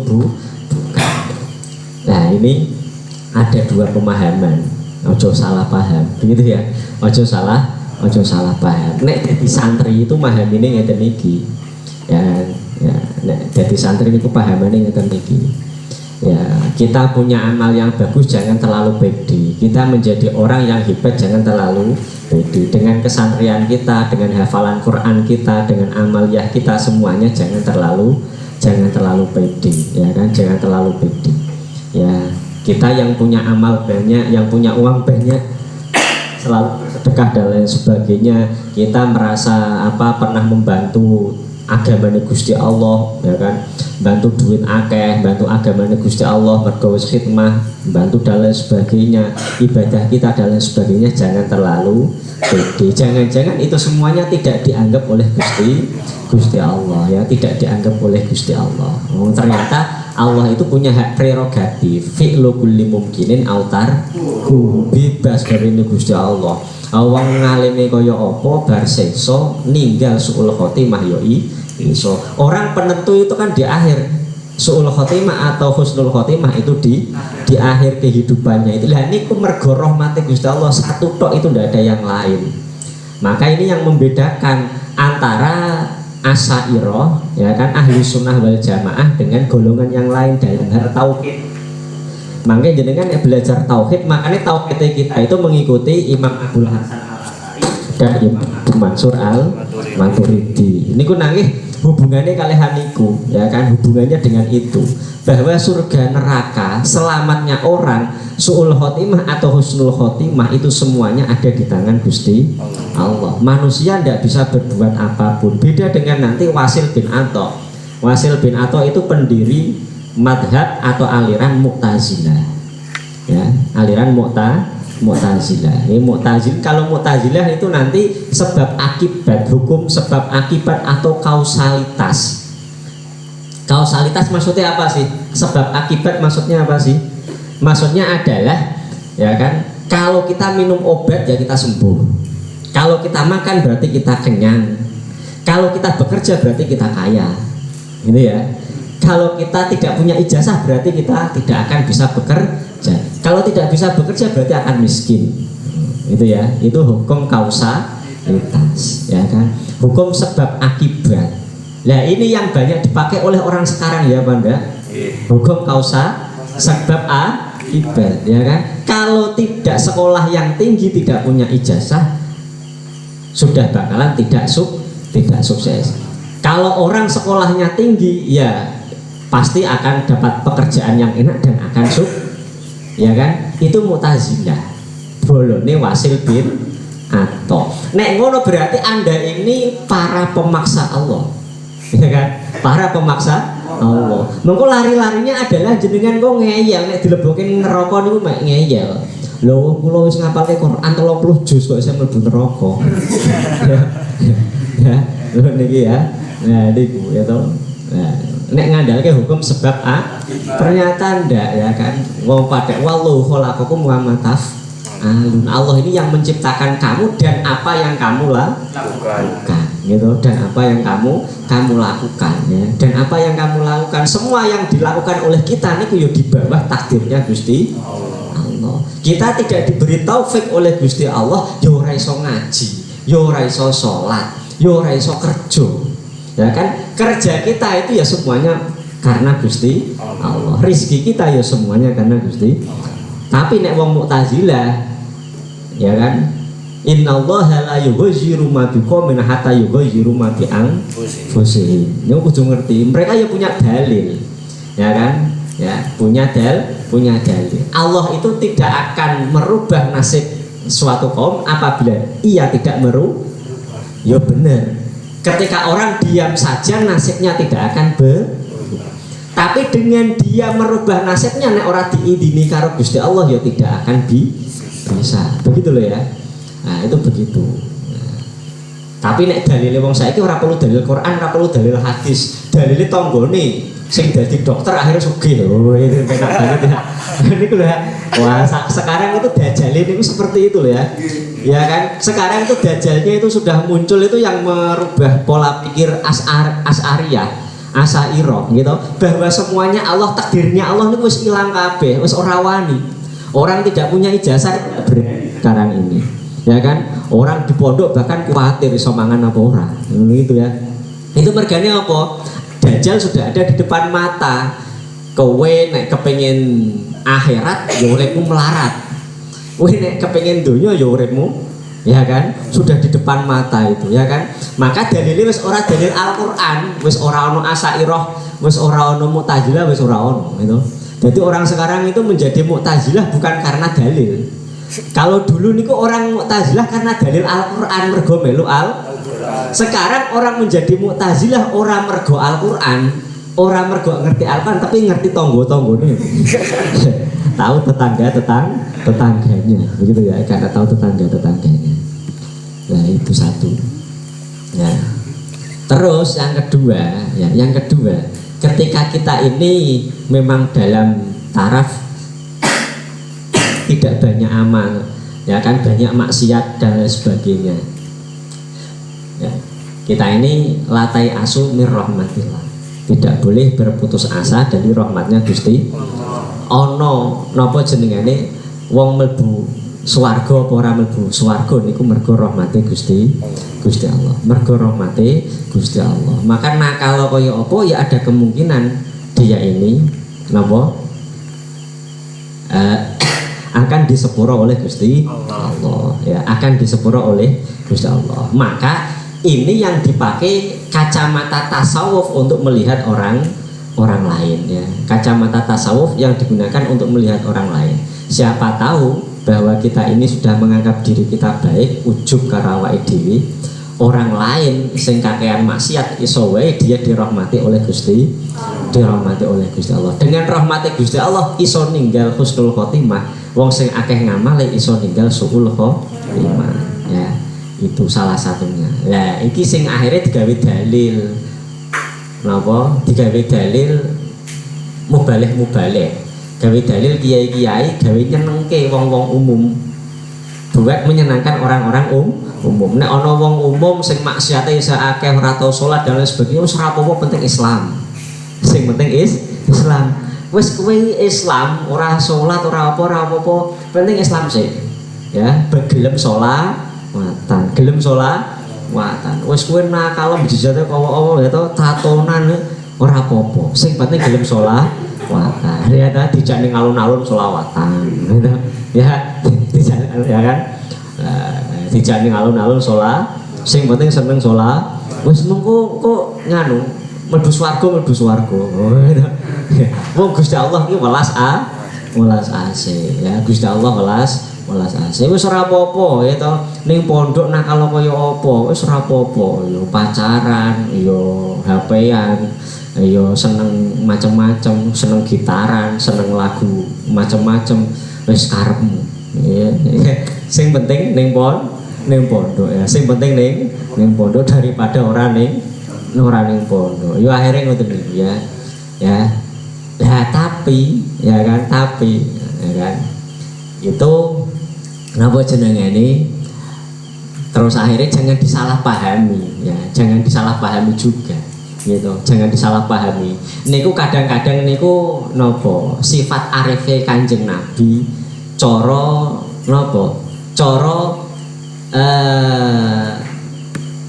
bukan. Nah ini ada dua pemahaman, ojo salah paham, begitu ya, ojo salah paham. Nek jadi santri itu paham ini ngeten iki, ya, nek jadi santri itu pahamannya ngeten iki. Ya, kita punya amal yang bagus jangan terlalu pede. Kita menjadi orang yang hebat jangan terlalu pede. Dengan kesantrian kita, dengan hafalan Quran kita, dengan amaliyah kita semuanya jangan terlalu pede, ya kan? Jangan terlalu pede. Ya, kita yang punya amal banyak, yang punya uang banyak, selalu sedekah dan lain sebagainya. Kita merasa pernah membantu agamanya Gusti Allah, ya kan, bantu duit akeh, bantu agamanya Gusti Allah, bergawe khidmah, bantu dan lain sebagainya, ibadah kita dan lain sebagainya, jangan terlalu pede. Jangan-jangan itu semuanya tidak dianggap oleh Gusti Allah, ya, tidak dianggap oleh Gusti Allah. Ternyata Allah itu punya hak prerogatif, fi'lu kulli mumkinin autar bebas dari Gusti Allah. Awang ngalime kaya apa bar seksa ninggal suul khotimah yoi iso. Orang penentu itu kan di akhir suul khotimah atau husnul khotimah itu di akhir kehidupannya itu. Lah niku mergo rahmate Gusti Allah satu tok, itu ndak ada yang lain. Maka ini yang membedakan antara Asy'ariyah, ya kan, ahli sunnah wal jamaah dengan golongan yang lain dalam hal tauhid. Makanya jenengan belajar tauhid, makanya tauhid kita itu mengikuti Imam Abdul Hasan Al-Asy'ari dan Imam Abu Mansur Al-Maturidi. Ini ku nangih hubungannya kalian niku, ya kan, hubungannya dengan itu bahwa surga neraka, selamatnya orang, suul khotimah atau husnul khotimah itu semuanya ada di tangan Gusti Allah. Manusia tidak bisa berbuat apapun. Beda dengan nanti Wasil bin Atha. Wasil bin Atha itu pendiri madhab atau aliran Mu'tazilah, ya, aliran Mu'tazilah. Ini Mu'tazilah, kalau Mu'tazilah itu nanti sebab akibat, hukum sebab akibat atau kausalitas. Kausalitas maksudnya apa sih? Sebab akibat maksudnya apa sih? Maksudnya adalah, ya kan, kalau kita minum obat ya kita sembuh. Kalau kita makan berarti kita kenyang. Kalau kita bekerja berarti kita kaya. Ini ya. Kalau kita tidak punya ijazah berarti kita tidak akan bisa bekerja. Kalau tidak bisa bekerja berarti akan miskin. Itu ya, itu hukum kausalitas, ya kan? Hukum sebab akibat. Nah ini yang banyak dipakai oleh orang sekarang, ya Banda. Hukum kausa sebab akibat, ya kan? Kalau tidak sekolah yang tinggi, tidak punya ijazah, sudah bakalan tidak sukses. Kalau orang sekolahnya tinggi, ya pasti akan dapat pekerjaan yang enak dan akan ya kan? Itu Mu'tazilah, bolone Wasil bin Atha. Nek ngono berarti Anda ini para pemaksa Allah, ya kan? Para pemaksa Allah. Mengko lari-larinya adalah jenengan kok ngeyel, nek dilebokin neraka niku mek ngeyel. Lho kula wis ngapalke Quran 30 juz kok isih mlebu neraka. Ya, lho niki ya. Nah niku ya toh. Nah, nek ngandalke hukum sebab ternyata ndak, ya kan. Wong pada wallahu khalaqakum wa ma taf'alun. Allah ini yang menciptakan kamu dan apa yang kamu lakukan, gitu, dan apa yang kamu lakukan, ya. Dan apa yang kamu lakukan, semua yang dilakukan oleh kita niku yo di bawah takdirnya Gusti Allah. Kita tidak diberi taufik oleh Gusti Allah, yo ora iso ngaji, yo ora iso salat, yo ora iso kerja. Ya kan, kerja kita itu ya semuanya karena Gusti Allah. Rizki kita ya semuanya karena Gusti. Tapi nek wong Mu'tazilah, ya kan, innallaha la yughayyiru ma biqaumin hatta yughayyiru ma bi anfusihim. Ini kudu ngerti. Mereka ya punya dalil, ya kan, ya punya dalil. Allah itu tidak akan merubah nasib suatu kaum apabila ia tidak merubah. Ya benar. Ketika orang diam saja nasibnya tidak akan tapi dengan dia merubah nasibnya, nek ora diidini karo Gusti Allah ya tidak akan bisa. Begitu loh ya. Nah, itu begitu. Nah, tapi nek dalile wong saiki ora perlu dalil Quran, ora perlu dalil hadis. Dalile tanggane sing dadi dokter akhirnya sugih. Oh, itu penak banget ya. Niku lho. Wah, sekarang itu dajjal itu seperti itu loh ya. Ya kan? Sekarang itu dajjalnya itu sudah muncul itu yang merubah pola pikir Asy'ariyah. Asairah gitu, bahwa semuanya Allah, takdirnya Allah ini wis ilang kabeh, wis ora wani. Orang tidak punya ijazah sekarang ini, ya kan? Orang di pondok bahkan khawatir iso mangan apa ora, gitu ya. Itu mergane apa? Dajjal sudah ada di depan mata. Kowe nek kepengin akhirat ya uripmu melarat. Kowe nek kepengin donya ya uripmu, ya kan? Sudah di depan mata itu, ya kan? Maka dalilnya wis ora dalil Al-Qur'an, wis ora ono Asairah, wis ora ono Mu'tazilah, wis ora ono gitu. Jadi orang sekarang itu menjadi Mu'tazilah bukan karena dalil. Kalau dulu niku orang Mu'tazilah karena dalil Al-Qur'an mergo melu Al-Qur'an. Sekarang orang menjadi Mu'tazilah orang mergo Al-Qur'an, orang mergo ngerti Al-Qur'an tapi ngerti tonggo-tonggone. Tahu tetangganya, begitu ya, karena tahu tetangganya. Nah, itu satu. Ya. Terus yang kedua, ketika kita ini memang dalam taraf tidak banyak amal, ya kan, banyak maksiat dan lain sebagainya. Ya. Kita ini latai asu mir rahmatillah, tidak boleh berputus asa dari rahmatnya Gusti. Ono napa jenengane wong mlebu swarga apa ora mlebu swarga niku mergo rahmate Gusti Allah. Mergo rahmate Gusti Allah. Maka nakal kaya apa ya ada kemungkinan dia ini napa akan disepuro oleh Gusti Allah, ya, akan disepuro oleh Gusti Allah. Maka ini yang dipakai kacamata tasawuf untuk melihat orang lain, ya. Kacamata tasawuf yang digunakan untuk melihat orang lain. Siapa tahu bahwa kita ini sudah menganggap diri kita baik, ujub karo awake dhewe. Orang lain sing kakean maksiat iso wae dia dirahmati oleh Gusti Allah. Dengan rahmati Gusti Allah iso ninggal husnul khotimah. Wong sing akeh ngamale iso ninggal suul khotimah. Ya, itu salah satunya. Ya, iki sing akhirnya digawe dalil. Napa? Digawe dalil mubalih. Gawe dalil kiai-kiai gawe nyenengke wong-wong umum. Buat menyenangkan orang-orang umum. Nek ana wong umum sing maksiate akeh ora tau salat dan lain sebagainya wis ora apa-apa, penting Islam. Sing penting Islam. Wis kowe Islam ora salat ora apa-apa, penting Islam sih. Ya, gelem sholawatan, wis kowe nakal bijijate kowo ya to tatonan ora apa-apa. Sing penting gelem sholawatan. Ya ta dijak ning alun-alun sholawatan. Gitu. Ya, ya kan? Dijak ning alun-alun sholat. Sing penting seneng sholat. Wis mengko kok nganu mlebu swarga. Wong Gusti Allah iki welas asih. Ya, Gusti Allah welas asih. Wis ora apa-apa ya to. Ning pondok nakal kaya apa, wis ora apa-apa. Ya pacaran, ya HP-an, ya seneng macem-macem, seneng gitaran, seneng lagu macem-macem, wis karepmu. Ya. Sing penting ning pondok ya. Sing penting ning pondok daripada ora ning pondok. Yo akhirnya ngoten niku ya. Ya. Lah tapi ya kan itu napa jenengane terus akhirnya jangan disalahpahami ya, jangan disalahpahami juga gitu, jangan disalahpahami. Niku kadang-kadang niku napa sifat arife Kanjeng Nabi cara napa cara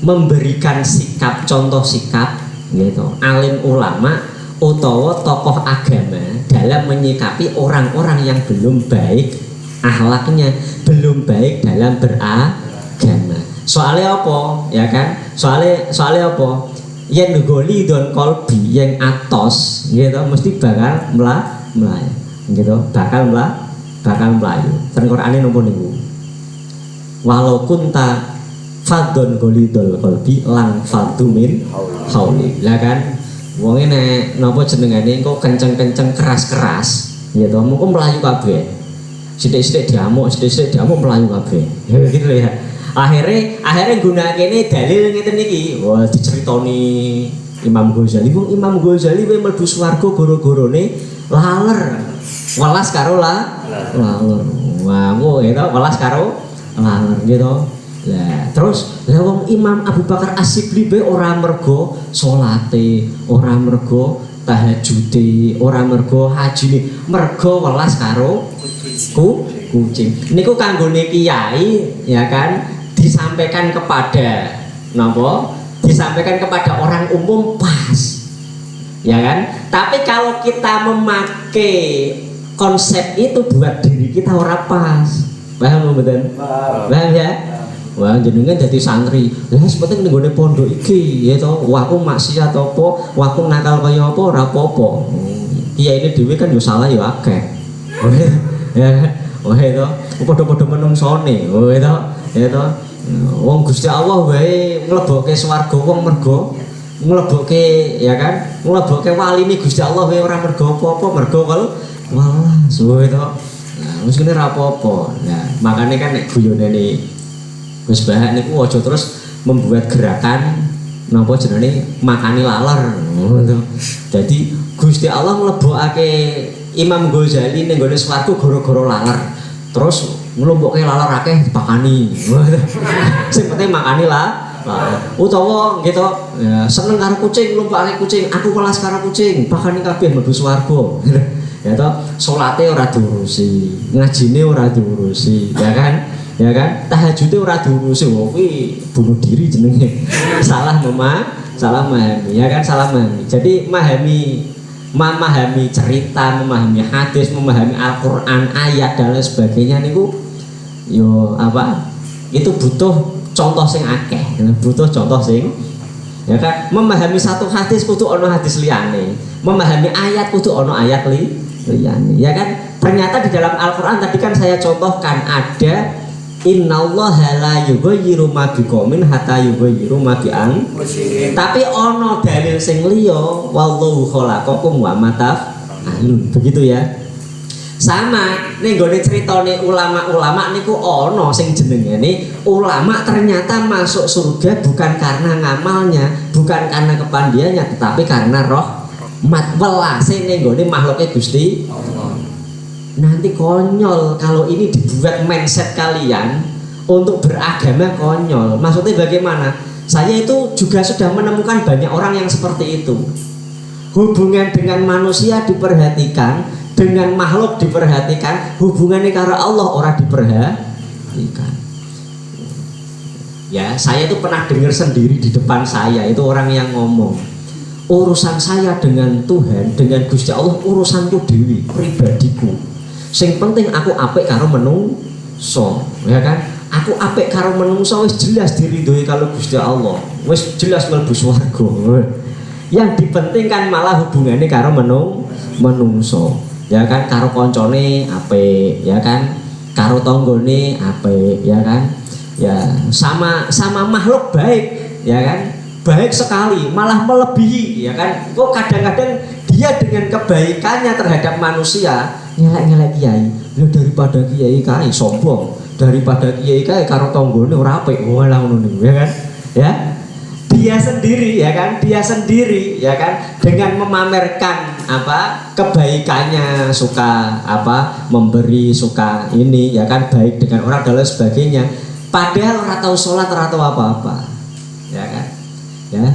memberikan sikap, contoh sikap gitu alim ulama utawa tokoh agama dalam menyikapi orang-orang yang belum baik akhlaknya, belum baik dalam beragama. Soalnya apa? Ya kan? Soalnya apa? Yang goli don kolbi yang atos gitu mesti bakal melayu gitu, bakal melayu. Qur'ane nopo niku? Walau kunta fadon golidol kolbi lang fadumin hauli. Lah kan? Wong nek napa jenengane kok kenceng-kenceng keras-keras gitu, mengko mlayu kabeh. Sithik-sithik diamuk mlayu kabeh. Ya gitu ya. Akhirnya gunakene dalil ngeten niki. Wah, diceritoni Imam Ghazali. Wong Imam Ghazali wae mlebu swarga gara-garane laler. Welas karo laler. Wah, ngono ya welas karo laler gitu. Lah terus lah wong Imam Abu Bakar As-Sibli be ora mergo salate, ora mergo tahajude, ora mergo hajine, mergo welas karo kucing. Niku kanggone kiai ya kan disampaikan kepada napa? Disampaikan kepada orang umum pas. Ya kan? Tapi kalau kita memakai konsep itu buat diri kita ora pas. Paham mboten? Paham ya? Wah jenengan jadi santri. Lah sepenting ning gone pondok iki ya to, wah aku maksiat apa, wah aku nakal kaya apa ora apa-apa. Kiai ini dhewe kan yo salah yo akeh. Ya. Wah itu padha-padha menungsone. Oh itu. Ya to. Wong Gusti Allah wae mlebokke swarga wong mergo mlebokke ya kan, mlebokke waline Gusti Allah wae ora mergo apa-apa, mergo welas. Oh itu. Nah, wis kene ra apa-apa. Nah, makane kan nek guyonane Gus Bah niku aja terus membuat gerakan napa jenenge makani laler ngono. Jadi Gusti Allah mlebokake Imam Ghazali ning gone swarga gara-gara laler. Terus nglumpukke laler akeh dipakani. Sing penting makani lah. Utawa gitu ya, seneng karo kucing, nglumpukake kucing, aku welas karo kucing, pakani kabeh mlebu swarga. Ya toh, salate ora diurusi, ngajine ora diurusi, ya kan? Ya kan, tahajudnya ora diurusi, wah kuwi bunuh diri jenenge. salah memahami, ya kan, salah memahami. Jadi memahami cerita, memahami hadis, memahami Al-Qur'an, ayat dan lain sebagainya niku yo apa? Itu butuh contoh sing akeh, butuh contoh sing ya kan, memahami satu hadis kudu ono hadis liyane, memahami ayat kudu ono ayat liyane, ya kan? Ternyata di dalam Al-Qur'an tadi kan saya contohkan ada innallaha la yughayyiru ma biqaumin hatta yughayyiru ma bi anfusihim. Tapi ono dalil sing liya wallahu khalaqakum wa ma taf'alun. Begitu ya. Sama ning gone critane ulama-ulama niku ono sing jenengane ulama ternyata masuk surga bukan karena ngamalnya, bukan karena kepandiannya, tetapi karena rahmat welase ning gone makhluke Gusti Allah. Nanti konyol kalau ini dibuat mindset kalian untuk beragama konyol. Maksudnya bagaimana? Saya itu juga sudah menemukan banyak orang yang seperti itu. Hubungan dengan manusia diperhatikan, dengan makhluk diperhatikan, hubungannya karena Allah orang diperhatikan. Ya, saya itu pernah dengar sendiri di depan saya itu orang yang ngomong, urusan saya dengan Tuhan, dengan Gusti Allah, urusanku dewi, pribadiku. Sing penting aku apik karo menungso, ya kan? Aku apik karo menungso wis jelas diridhoi kalau Gusti Allah. Wis jelas mlebu swarga. Yang dipentingkan malah hubungannya karo menungso. Ya kan, karo koncone apik, ya kan? Karo tanggane apik, ya kan? Ya, sama makhluk baik, ya kan? Baik sekali, malah melebihi, ya kan? Kok kadang-kadang dia dengan kebaikannya terhadap manusia nyelek-nyelek kiai, ya daripada kiai kai sombong, daripada kiai kai karo tanggane ora apik, walah ngono niku, ya kan? Ya. Dia sendiri, ya kan? Dia sendiri, ya kan? Dengan memamerkan apa? Kebaikannya, suka apa? Memberi, suka ini, ya kan? Baik dengan orang dan lain sebagainya. Padahal ora tahu salat, ora tahu apa-apa. Ya kan? Ya.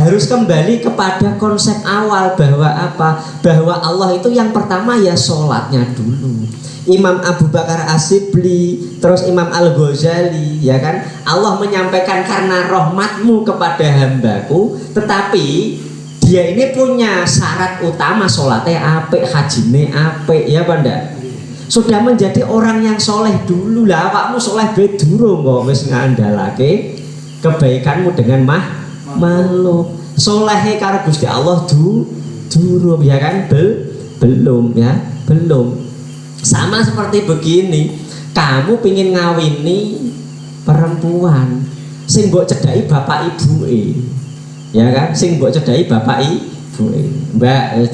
Harus kembali kepada konsep awal bahwa apa? Bahwa Allah itu yang pertama ya sholatnya dulu. Imam Abu Bakar As-Sibli, terus Imam Al-Ghazali, ya kan? Allah menyampaikan karena rahmatmu kepada hambaku, tetapi dia ini punya syarat utama, sholatnya apik, hajine apik, ya Banda? Sudah menjadi orang yang soleh dulu lah. Awakmu soleh bedurung kok wis ngandalake kebaikanmu dengan makhluk. Solehe karo Gusti Allah durung, ya kan? Belum, ya, belum. Sama seperti begini, kamu pingin ngawini perempuan sing mbok cedhaki bapak ibuke, ya kan? Sing mbok cedhaki bapak ibuke. Mbak,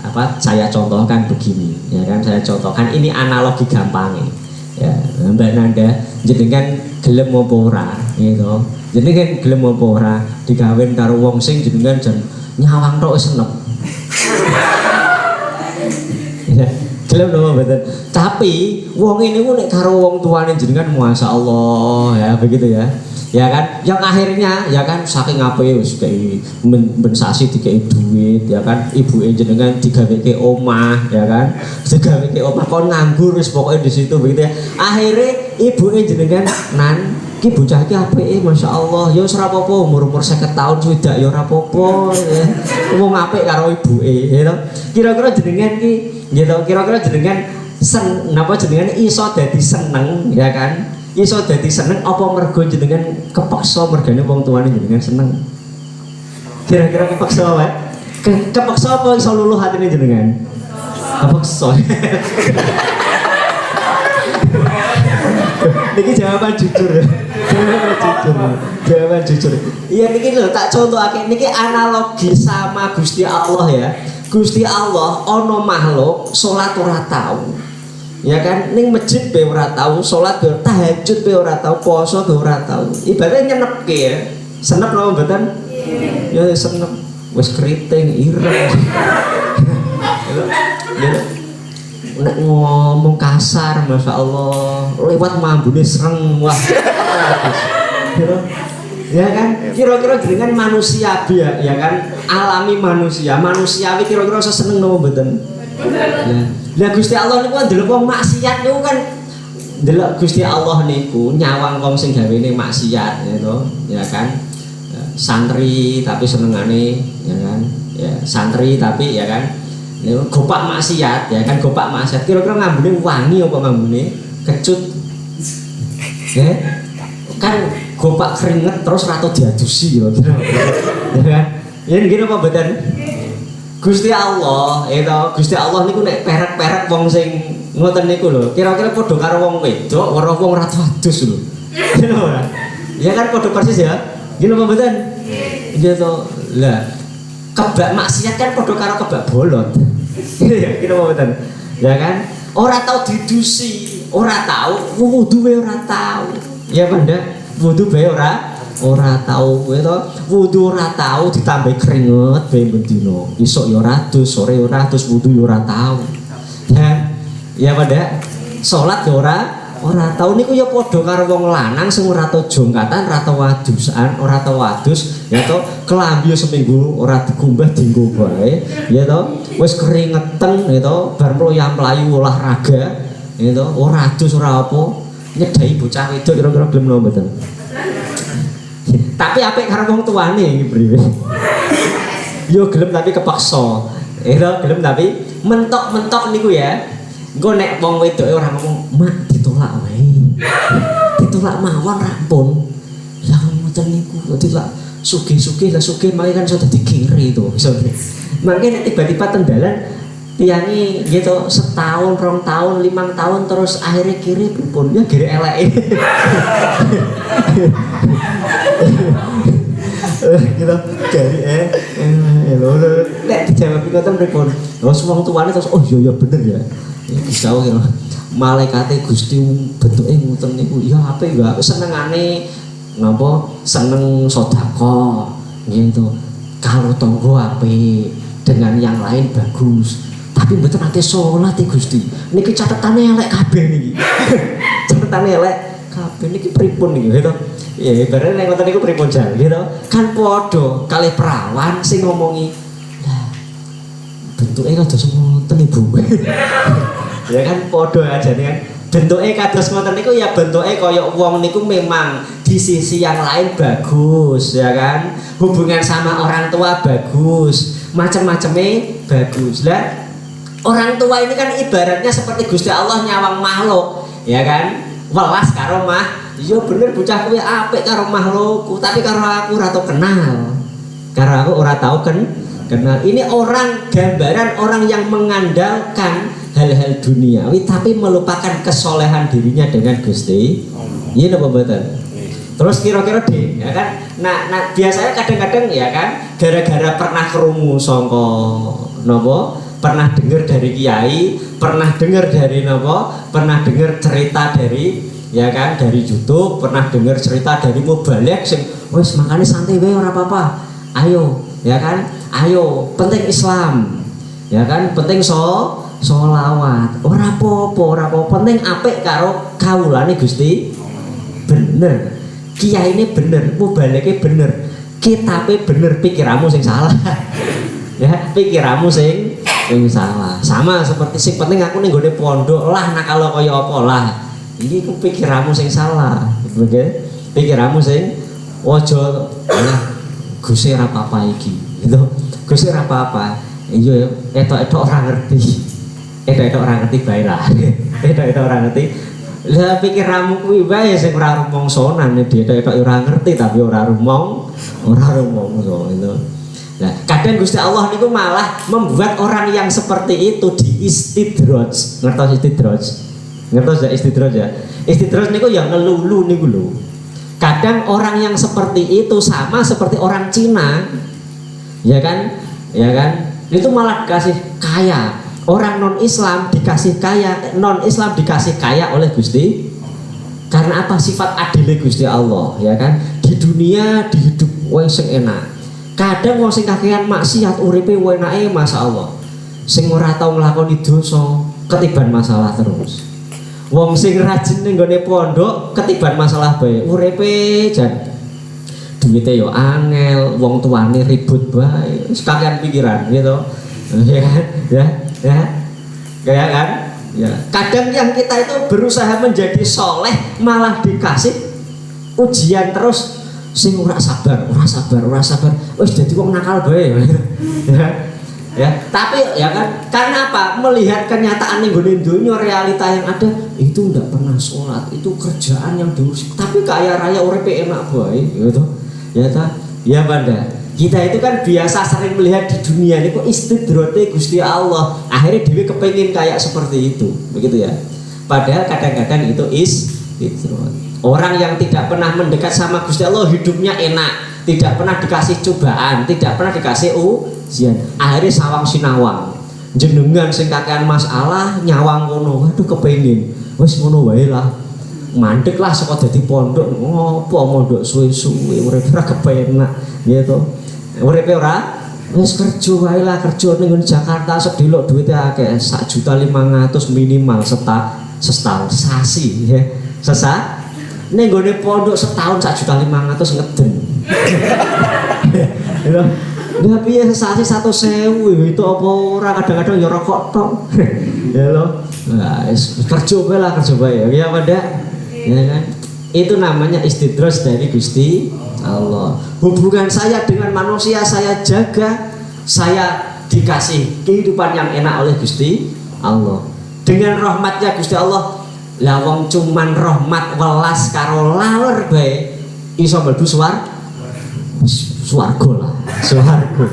apa saya contohkan begini, ya kan? Saya contohkan ini analogi gampangnya. Ya, Mbak Nanda, jenengan gelem apa ora, gitu. Jenengan gelem apa ora digawin karo wong sing jenengan jan nyawang tok senep. Ya, Gelem napa mboten? Tapi wong ini ku nek karo wong tuane jenengan masyaallah ya begitu ya. Ya kan, yang akhirnya ya kan saking apike wis kei sasi dikei duit ya kan, ibuke jenengan digaweke omah ya kan, digaweke omah kon nganggur wis pokoke di situ begitu ya. Akhire ibuke jenengan nan ki bocah iki apike masyaallah ya ora apa-apa umur 50 tahun swidak ya ora apa-apa ya. Wong apik karo ibuke ya to. Kira-kira jenengan ki gitu, kira-kira jenengan napa jenengan iso dadi seneng ya kan? Iso dadi seneng apa mergo jenengan kepaksa mergane wong tuane jenengan seneng. Kira-kira kepaksa wae. Kepaksa apa iso luluh hatine jenengan? Kepaksa. Niki jawaban jujur. Jawaban jujur. Iya niki lho tak contohake niki analogi sama Gusti Allah ya. Gusti Allah ana makhluk salat ora tau. Ya kan ning masjid be ora tau, salat be tahajud be ora tau, poso be ora tau. Ibaratnya nyenepke ya. Senep napa mboten? Ya senep. Wis keriting ireng. Nek ngomong kasar masyaallah, lewat mambune sreng wah. Ya kan? Kira-kira jenengan manusia ya kan? Alami manusia, manusiawi kira-kira seneng napa mboten? Ya. Lah Gusti Allah niku ndelok wong maksiat niku kan ndelok Gusti Allah niku nyawang wong sing gawene maksiat ya kan. Santri tapi senengane ya kan. Ya santri tapi ya kan gopak maksiat ya kan gopak maksiat. Kira-kira ngambune wangi apa ngambune kecut. Ya. Kan gopak keringet terus rato diadusi kira-kira. Ya kan. Ya ngene apa mboten? Gusti Allah, Gusti Allah niku nek perek-perek wong sing ngoten niku lho. Kira-kira padha karo wong wedok, ora wong ratu adus lho. Ngono ora? Ya kan padha persis ya. Gini apa mboten? Iya to. Lah, kebak maksiat kan padha karo kebak bolot. Gini apa mboten? Ya kan? Ora tau didusi, ora tau wudu wae ora tau. Ya benda, wudu wae ora tau to wudu ora tau ditambah keringet bae bendino isuk ya ora dus sore ora dus wudu ya ora tau ya pada salat ya ora tau niku ya padha karo wong lanang sing ora tau jongkatan ora tau wadusan ora tau wadus ya to kelambi seminggu ora dikumbah dienggo bae ya to wis keringetan ya to bar mlayu olahraga ya to ora adus ora apa nyedai bocah wedok kira-kira gelem napa mboten. Tapi apik karo wong tuane iki priwe. Yo gelem tapi kepaksa. Gelem tapi mentok-mentok niku ya. Engko nek wong wedoke ora ngomong, "Mak ditolak wae." Ditolak mawon rampun. Lah ngoten niku ditolak sugih-sugih lah sugih mangke kan iso dadi kiri to. Iso. Mangke nek tiba-tiba tendalan tiyangi gitu setahun, 2 tahun, 5 tahun terus akhirnya kiri pripun ya kiri eleke. Gitu dari lho nek dijawab ngoten pripun terus wong tuane terus oh iya bener ya bisa ya malaikate Gusti bentuke ngoten niku ya apik ya senengane napa seneng sedekah gitu kalau tonggo apik dengan yang lain bagus tapi mboten ate salat Gusti niki catetane elek kabeh niki catetane elek kabeh niki pripun niki gitu ya ibaratnya nek ngoten niku pripun jan gitu kan padha kalih perawan sing ngomongi lah bentuke kados ngoten Ibu ya kan padha ajane kan bentuke kados ngoten niku ya bentuke kaya wong niku memang di sisi yang lain bagus ya kan hubungan sama orang tua bagus macam-macamnya bagus lah orang tua ini kan ibaratnya seperti Gusti Allah nyawang makhluk ya kan welas karo mah iya bener bocah kuwi apik karo makhlukku tapi karo aku ora tau kenal karo aku ora tau kenal ini orang gambaran orang yang mengandalkan hal-hal duniawi tapi melupakan kesolehan dirinya dengan Gusti iya napa mboten terus kira-kira deh ya kan nah biasanya kadang-kadang ya kan gara-gara pernah krungu sangka napa pernah dengar dari kiai pernah dengar dari napa pernah dengar cerita dari ya kan dari YouTube pernah dengar cerita dari mubalek sing wis makane santai wae ora apa-apa ayo ya kan ayo penting Islam ya kan penting sholawat, ora apa-apa, penting apik karo kawulane Gusti. Bener, kiai ini bener, mubaleke bener, kitabe bener, pikiranmu sing salah. Ya, pikiranmu sing salah. Sama seperti sing penting aku ning gone pondok lah, nak kalau kaya apa lah. Iki ku pikiranmu sing salah. Begitu, pikiranmu sing ojo Gusti ora apa-apa iki. Gitu. Gusti ora apa-apa. Iya, etok-etok ora ngerti. Etok-etok ora ngerti bae lah. Etok-etok ora ngerti. Lah pikiranmu kuwi wae sing ora rumangsanan, etok-etok ora ngerti tapi ora rumangsa itu. Nah, kadang Gusti Allah niku malah membuat orang yang seperti itu diistidraj. Ngertos istidraj? Ngertos ya istidraj ya? Istidraj niku ya ngelulu niku lho. Kadang orang yang seperti itu sama seperti orang Cina. Ya kan? Ya kan? Itu malah dikasih kaya. Orang non-Islam dikasih kaya, non-Islam dikasih kaya oleh Gusti. Karena apa? Sifat adil Gusti Allah, ya kan? Di dunia dihidup wong sing enak. Kadang wong sing kakean maksiat uripe enake masyaallah. Sing ora tau nglakoni dosa ketiban masalah terus. Wong sing rajin ning gone pondok ketiban masalah bae. Uripe jan duwite yo angel, wong tuane ribut bae. Wis kakean pikiran gitu. Ya kan? Ya kayak kan ya kadang yang kita itu berusaha menjadi soleh malah dikasih ujian terus sing ora sabar wis dadi wong nakal bae. Ya tapi ya kan karena apa, melihat kenyataan ning gone dunya, realita yang ada itu ndak pernah sholat, itu kerjaan yang diurus tapi kaya raya uripe enak bae gitu ya ta ya Banda. Kita itu kan biasa sering melihat di dunia ini kok istidrote Gusti Allah, akhirnya dewi kepengin kayak seperti itu, begitu ya. Padahal kadang-kadang itu istidrot. Orang yang tidak pernah mendekat sama Gusti Allah hidupnya enak, tidak pernah dikasih cobaan, tidak pernah dikasih ujian, akhirnya sawang sinawang. Jenengan sing kakean masalah nyawang ngono, waduh kepengin, wis ngono wae lah. Mandek lah saka dadi pondok, ngopo mondok suwe-suwe urip ora kepenak gitu. Uripe ora wis kerja wae lah, kerja ning Jakarta sedelok duwite akeh 1.500.000 minimal setahun sasi ya. Sesa ning gone pondok setahun 1.500.000 ngeden. Ya. Lah piye sesasi 100.000 itu apa ora, kadang-kadang ya rokok tok. Ya lho. Nah, kerja wae lah, kerja wae ya Pak. Ya kan? Itu namanya istidraj dari Gusti Allah. Hubungan saya dengan manusia saya jaga, saya dikasih kehidupan yang enak oleh Gusti Allah. Dengan rahmatnya Gusti Allah, lah wong cuman rahmat welas karo laler bae iso mlebu swarga lah, swarga.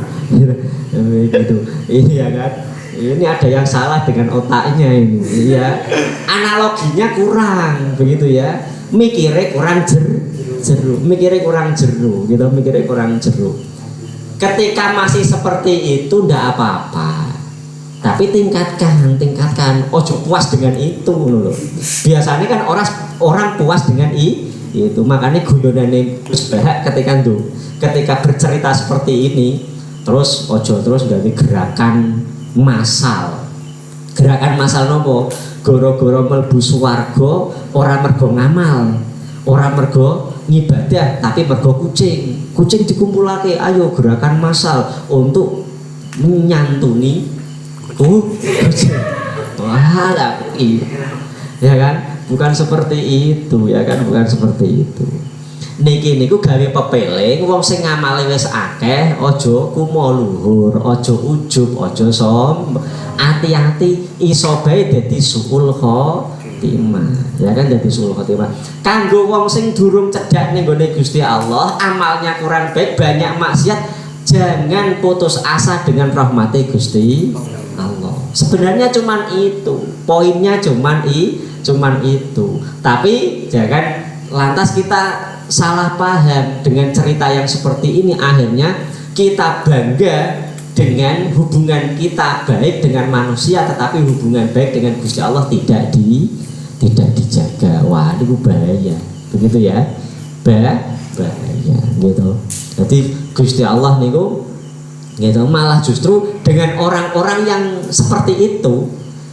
Gitu. Iya kan? Ini ada yang salah dengan otaknya ini, ya. Analoginya kurang, begitu ya. Mikirnya kurang jeru, mikirnya kurang jeru, gitu. Mikirnya kurang jeru. Ketika masih seperti itu ndak apa-apa, tapi tingkatkan. Ojo puas dengan itu, loh. Biasanya kan orang puas dengan itu, makanya guyonane Gus Bahak ketika bercerita seperti ini, terus ojo terus dari gerakan masal nopo goro-goro mlebu swarga ora mergo ngamal, ora mergo ngibadah, tapi mergo kucing dikumpulake, ayo gerakan masal untuk menyantuni kucing. Wah, ya kan, bukan seperti itu ya kan, bukan seperti itu. Niki niku gawe pepeling wong sing ngamale wis akeh, aja kumo luhur, aja ujub, aja ati-ati iso bae dadi suul khotimah. Ya kan, dadi suul khotimah. Kanggo wong sing durung cedhak ning gone Gusti Allah, amalnya kurang baik, banyak maksiat, jangan putus asa dengan rahmati Gusti Allah. Sebenarnya cuman itu, poinnya cuman itu. Tapi jangan lantas kita salah paham dengan cerita yang seperti ini, akhirnya kita bangga dengan hubungan kita baik dengan manusia, tetapi hubungan baik dengan Gusti Allah tidak dijaga. Wah, itu bahaya, begitu ya, bahaya gitu. Jadi Gusti Allah niku gitu, malah justru dengan orang-orang yang seperti itu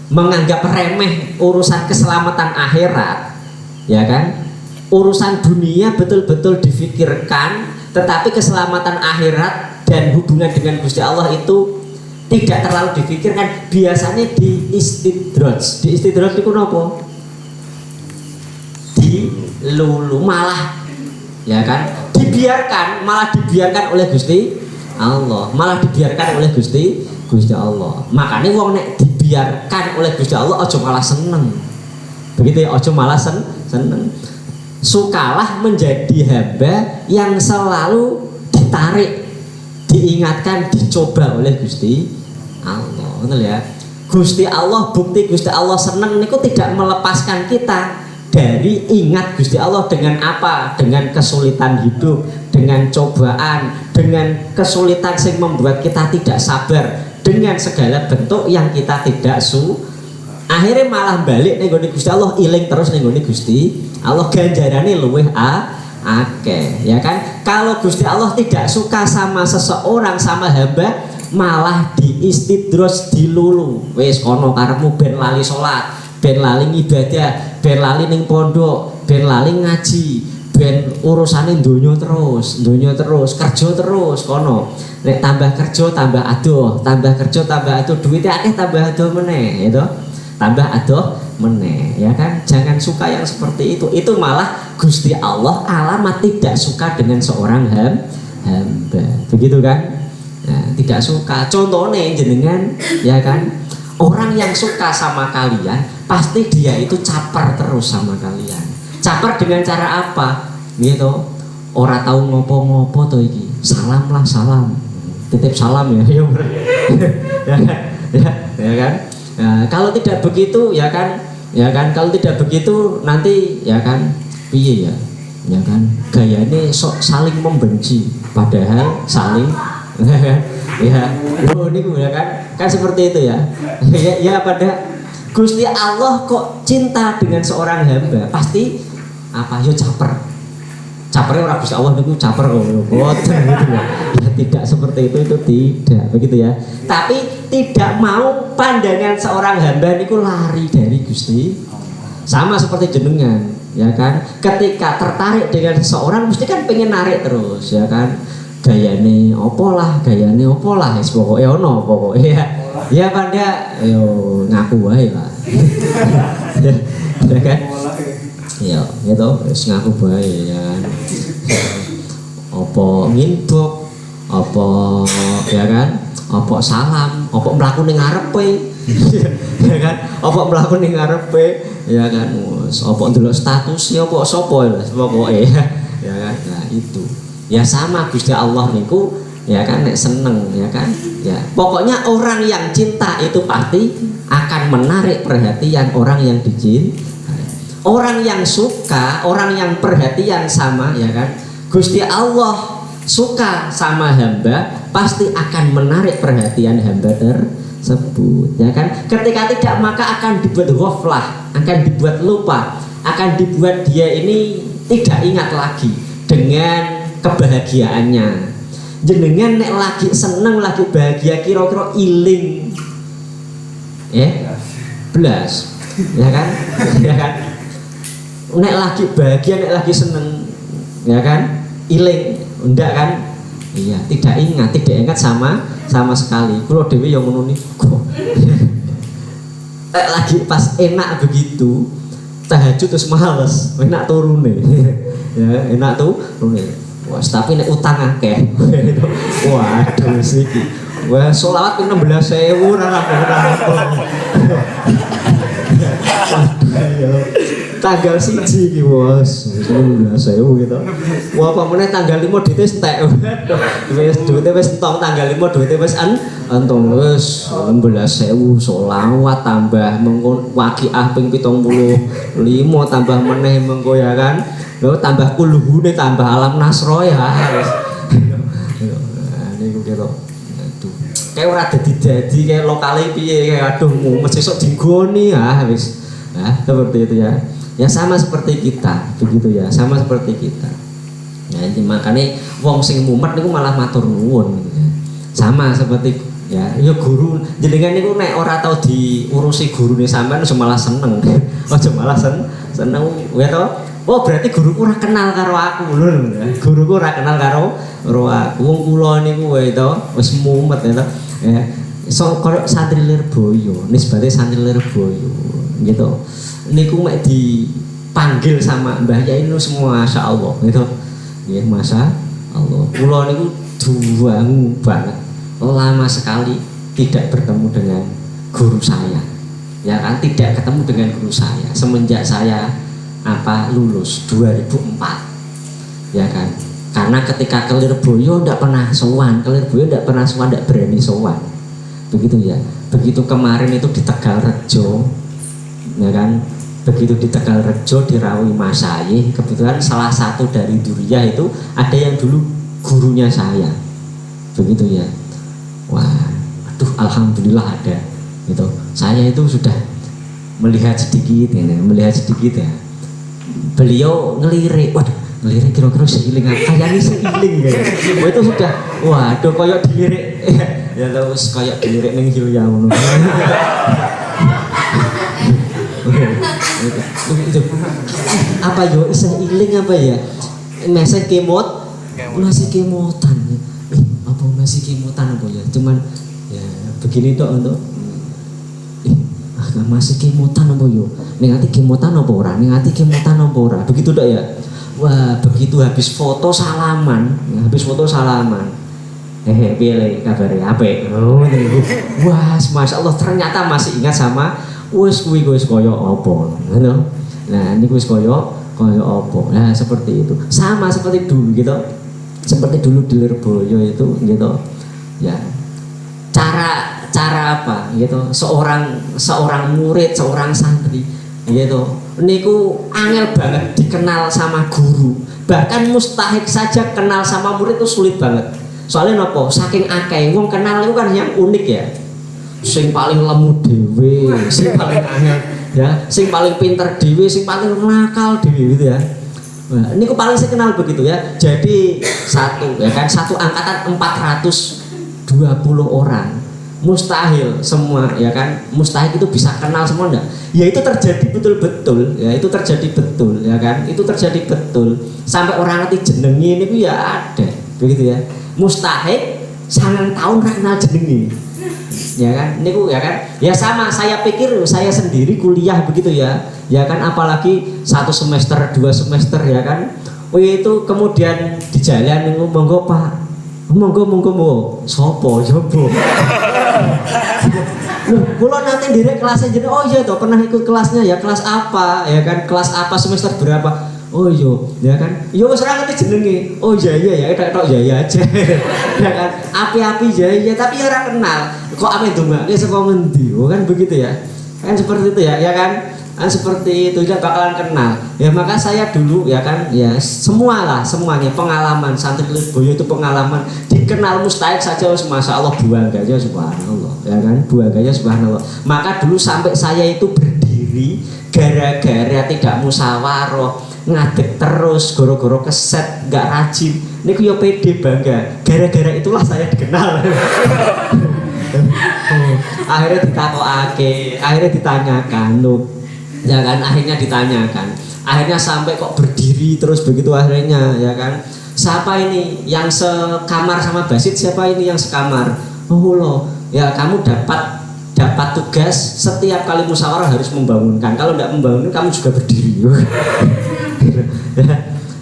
menganggap remeh urusan keselamatan akhirat, ya kan? Urusan dunia betul-betul difikirkan, tetapi keselamatan akhirat dan hubungan dengan Gusti Allah itu tidak terlalu difikirkan. Biasanya di istidraj. Di istidraj itu apa? Dilulu, malah, ya kan? Dibiarkan, malah dibiarkan oleh Gusti Allah, malah dibiarkan oleh Gusti Allah. Makanya wong nek dibiarkan oleh Gusti Allah aja malah seneng. Begitu ya, aja malah seneng. Sukalah menjadi hamba yang selalu ditarik, diingatkan, dicoba oleh Gusti Allah. Betul ya? Gusti Allah, bukti Gusti Allah seneng niku tidak melepaskan kita dari ingat Gusti Allah dengan apa? Dengan kesulitan hidup, dengan cobaan, dengan kesulitan yang membuat kita tidak sabar, dengan segala bentuk yang kita tidak akhirnya malah balik nih Gusti Allah, iling terus nih Gusti Allah, ganjarane luweh akeh, ya kan? Kalau Gusti Allah tidak suka sama seseorang, sama hamba, malah diistidros, dilulu. Wis kono karepmu ben lali salat, ben lali ibadah, ben lali ning pondok, ben lali ngaji, ben urusane donya terus, kerja terus kono. Nek tambah kerja tambah adoh, tambah kerja tambah adoh, duitnya akeh tambah adoh meneh, gitu. Tambah adoh meneh, ya kan? Jangan suka yang seperti itu. Itu malah Gusti Allah alamat tidak suka dengan seorang hamba. Begitu kan? Nah, tidak suka. Contohnya jenengan, ya kan? Orang yang suka sama kalian pasti dia itu caper terus sama kalian. Caper dengan cara apa? Gitu. Ora tahu ngopo-ngopo tuh iki. Salam lah, salam. Titip salam ya. Ya kan? Nah, kalau tidak begitu, ya kan? Kalau tidak begitu nanti, ya kan? Piye ya kan? Gayanya sok saling membenci, padahal saling ya. Oh, ini ya kan seperti itu ya. Ya pada Gusti Allah kok cinta dengan seorang hamba, pasti apa? Yo caper. Capernya orang Gusti Allah itu caper kok. Gitu ya. Ya tidak seperti itu tidak begitu ya. Tapi tidak mau pandangan seorang hamba niku lari dari Gusti. Sama seperti jenengan, ya kan? Ketika tertarik dengan seseorang mesti kan pengen narik terus, ya kan? Gayane opo lah, wis pokoke ono pokoke ya. Ya pada yo ngaku wae lah. Ya kan? Ya, gitu, wis ngaku bae ya kan. Apa nginbok, apa ya kan? Apa salam, apa mlaku ning ngarepe. Ya kan? Apa mlaku ning ngarepe, ya kan? Apa ndelok status ya apa sapa ya pokoke ya kan. Nah, itu. Ya sama Gusti Allah niku, ya kan nek seneng, ya kan? Ya, pokoknya orang yang cinta itu pasti akan menarik perhatian orang yang dicintai. Orang yang suka, orang yang perhatian sama, ya kan? Gusti Allah suka sama hamba, pasti akan menarik perhatian hamba tersebut, ya kan? Ketika tidak, maka akan dibuat ghaflah, akan dibuat lupa, akan dibuat dia ini tidak ingat lagi dengan kebahagiaannya. Jenengan nek lagi seneng, lagi bahagia, kira-kira iling, belas, ya kan? Ya kan? Nek lagi bahagia, nek lagi seneng, ya kan? Iling, enggak kan? Iya, tidak ingat sama sekali. Kulo dhewe yang ngono niku. Lagi pas enak begitu, tahajud terus males, enak turune. Ya, enak tuh turune. Wah, tapi nek utang akeh. Waduh siki. Wah, sholawat 16.000 ora tanggal 1 iki bos, 16.000 gitu. Wah, apa meneh tanggal 5 duite entek. Wis duite wis entong, tanggal 5 duite wis entong wis 16.000 sholawat tambah mengko waqiah ping 75 tambah meneh mengko ya kan. Lho tambah kulhune tambah alam nasro ya. Niku kira. Aduh. Kayak ora dadi kayak lokale piye kayak aduh mumet sesuk digoni wis. Nah, seperti itu ya. Ya sama seperti kita, begitu ya, sama seperti kita. Nah, makanya wong sing mumet niku malah matur nuwun gitu ya. Sama seperti Ya guru jenengan niku nek ora tau diurusi gurune sampean malah seneng. Aja malah seneng ya to. Oh berarti guruku ora kenal karo aku lho. Guruku ora kenal karo aku. Wong kula niku wae to wis mumet ya to. Ya. So koyo santri Lirboyo, nisbate santri Lirboyo gitu. Niku mek dipanggil sama Mbah Yai niku semua masyaallah gitu. Nggih, masyaallah. Kula niku duwangu banget. Lama sekali tidak bertemu dengan guru saya. Ya kan, tidak ketemu dengan guru saya semenjak saya lulus 2004. Ya kan? Karena ketika ke Lirboyo ndak pernah sowan, ndak berani sowan. Begitu ya. Begitu kemarin itu di Tegalrejo. Ya kan? Begitu di Tegalrejo dirawi Mas Sayyih, kebetulan salah satu dari Duriyah itu ada yang dulu gurunya saya. Begitu ya. Wah, aduh alhamdulillah ada gitu. Saya itu sudah melihat sedikit ya. Beliau ngelirik, waduh ngelirik kira-kira seiling kayaknya seiling ya. Wah itu sudah, waduh koyok dilirik ya terus koyok dilirik ning Hilya ngono. Itu apa yo seiling apa ya? Masih kemotan. Apa masih kemotan apa ya? Cuman ya begini tok untuk masih kemotan apa yo? Ning ati kemotan apa ora? Begitu tok ya. Wah, begitu habis foto salaman. Piye kabare apik. Oh, wah, masyaallah ternyata masih ingat sama wis kuwi koyo apa. Ngono. Nah, niku wis koyo apa. Nah, seperti itu. Sama seperti dulu gitu. Seperti dulu di Lirboyo itu gitu ya, cara apa gitu, seorang murid, seorang santri gitu niku angel banget dikenal sama guru, bahkan mustahil saja kenal sama murid itu sulit banget. Soalnya nopo saking akeh wong kenal itu kan yang unik ya, sing paling lemu dhewe, sing paling angel ya, sing paling pinter dhewe, sing paling nakal dhewe gitu ya. Nah, ini paling saya kenal begitu ya. Jadi satu angkatan 420 orang. Mustahil semua ya kan. Mustahil itu bisa kenal semua enggak? Ya itu terjadi betul-betul ya, itu terjadi betul ya kan. Itu terjadi betul. Sampai orang ngerti jenengi ini ya ada. Begitu ya. Mustahil sangat tahun ra kenal jenengi. Ya kan, niku ya kan, ya sama. Saya pikir saya sendiri kuliah begitu ya, ya kan, apalagi 1 semester 2 semester ya kan, itu kemudian di jalan niku monggo Pak, monggo, sopo, Kula nanti direk kelasnya jadi, oh iya toh pernah ikut kelasnya ya, kelas apa ya kan, kelas apa semester berapa. Oh iya, ya kan, iya wis ora ngerti jenenge. Oh iya ya, tok ya aja. Ya kan, api-api ya, tapi ora kenal. Kok ame ndongake saka ngendi? Oh kan begitu ya. Kan seperti itu ya, ya kan? Kan seperti itu tidak bakalan kenal. Ya maka saya dulu ya kan, ya semuanya pengalaman santri Lirboyo itu pengalaman dikenal mustahil saja wis masyaallah buangganya subhanallah. Ya kan? Buangganya subhanallah. Maka dulu sampai saya itu berdiri gara-gara tidak musyawarah, ngadeg terus, goro-goro keset, gak rajin. Niku yo pede bangga. Gara-gara itulah saya dikenal. Akhirnya ditakokake, akhirnya ditanyakan, ya kan, akhirnya ditanyakan. Akhirnya sampai kok berdiri terus begitu akhirnya, ya kan. Siapa ini yang sekamar sama Basit? Siapa ini yang sekamar? Oh loh, ya kamu dapat tugas setiap kali musyawarah harus membangunkan. Kalau tidak membangunkan kamu juga berdiri.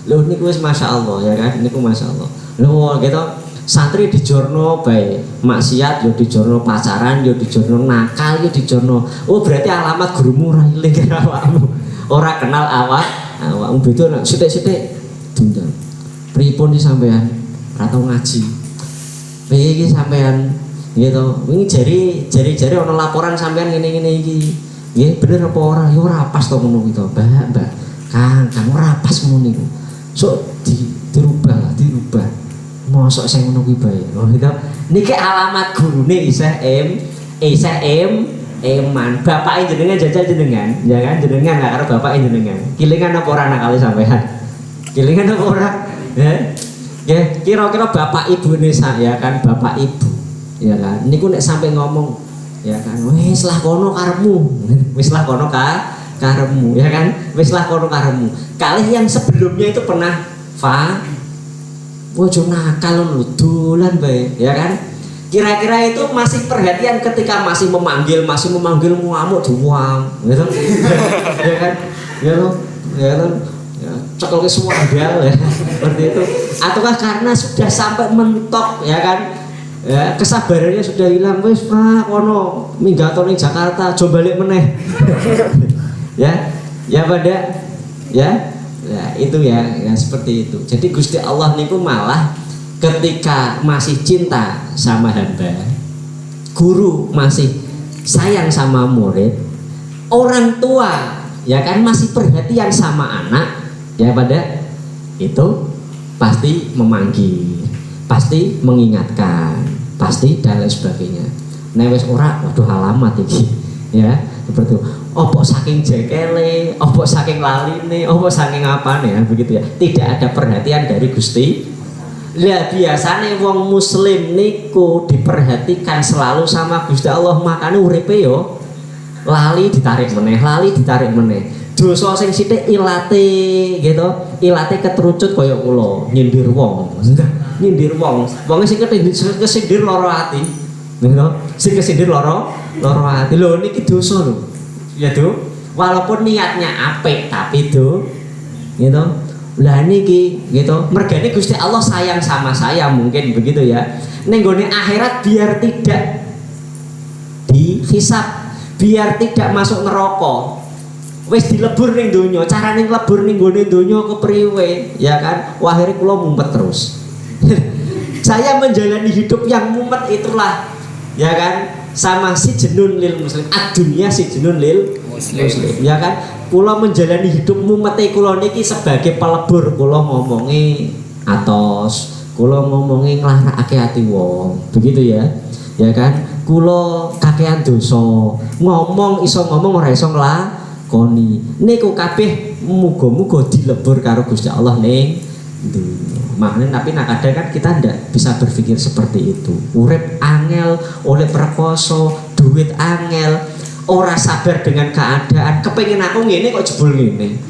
Loh niku wis masyaallah ya kan, niku masyaallah. Loh gitu santri di jorno bae maksiat yo di jorno pacaran yo di jorno nakal yo di jorno. Oh berarti alamat gurumu ora iling karo awakmu. Ora kenal awakmu beda nek sithik-sithik dundang. Pripun iki sampean? Ora tau ngaji. Piye iki sampean? Gitu. Wingi jari ana laporan sampean ngene-ngene iki. Nggih bener apa ora? Ya ora pas to ngono gitu. Mbak. Kang ora pas ngono niku. Sok dirubah. Mosok sing ngono kuwi bae. Oh gitu. Niki alamat gurune Isih Eman. Bapake jenengan jajal jenengan, ya kan jenengan gak karo bapake jenengan. Kilingan apa ora nak kali sampean? Kilingan apa ora? Ya. Ya, kira-kira bapak ibune saya kan bapak ibu. Ya kan, niku nek sampai ngomong ya kan, wis lah kono karepmu. Wis lah kono karepmu, ya kan? Wis lah kono karepmu. Kalih yang sebelumnya itu pernah ojo nakal lho dolan bae, ya kan? Kira-kira itu masih perhatian ketika masih memanggil ngamuk doang, gitu. Ya kan? Ya kan? Ya kan? Ya, cekel ke suandal ya, seperti itu. Ataukah karena sudah sampai mentok, ya kan? Ya, kesabarannya sudah hilang, wis Pak kono minggato ning Jakarta coba balik meneh. ya pada ya itu ya seperti itu. Jadi Gusti Allah niku malah ketika masih cinta sama hamba, guru masih sayang sama murid, orang tua ya kan masih perhatian sama anak, ya pada itu pasti memanggil, pasti mengingatkan, pasti dan lain sebagainya. Newes ora, waduh alamat iki, ya seperti itu. Opo saking jekele, opo saking laline, opo saking apane ya begitu ya. Tidak ada perhatian dari Gusti. Lah biasanya wong muslim niku diperhatikan selalu sama Gusti Allah, makanya uripe yo lali ditarik meneh. Dosa sing sithik ilate gitu, ilate keterucut kaya kula nyindir wong. Wong sing kesindir lara ati. Gitu. Sing kesindir lara ati. Lho niki dosa lho. Ya tuh, walaupun niatnya apik tapi tuh gitu. Lah niki gitu, mergane Gusti Allah sayang sama saya mungkin begitu ya. Ning gone akhirat biar tidak dihisab, biar tidak masuk neraka. Wis dilebur ning donya, carane nglebur ning gone donya kepriwe, ya kan? Wah akhire kula mumpet terus. Saya menjalani hidup yang mumet itulah, ya kan? Sama si jenun lil muslim, ad-dunya si jenun lil muslim, ya kan? Kula menjalani hidup mumete kula niki sebagai pelebur, kula ngomongi atos, kula ngomongi nglarakake ati wong, begitu ya. Ya kan? Kula kakean dosa, ngomong iso ngomong ora iso nglakoni. Niku kabeh muga-muga dilebur karo Gusti Allah ning makanya. Tapi kadang kan kita ndak bisa berpikir seperti itu. Urip angel, oleh perkoso, duit angel, ora sabar dengan keadaan. Kepengin aku ngene kok jebul ngene.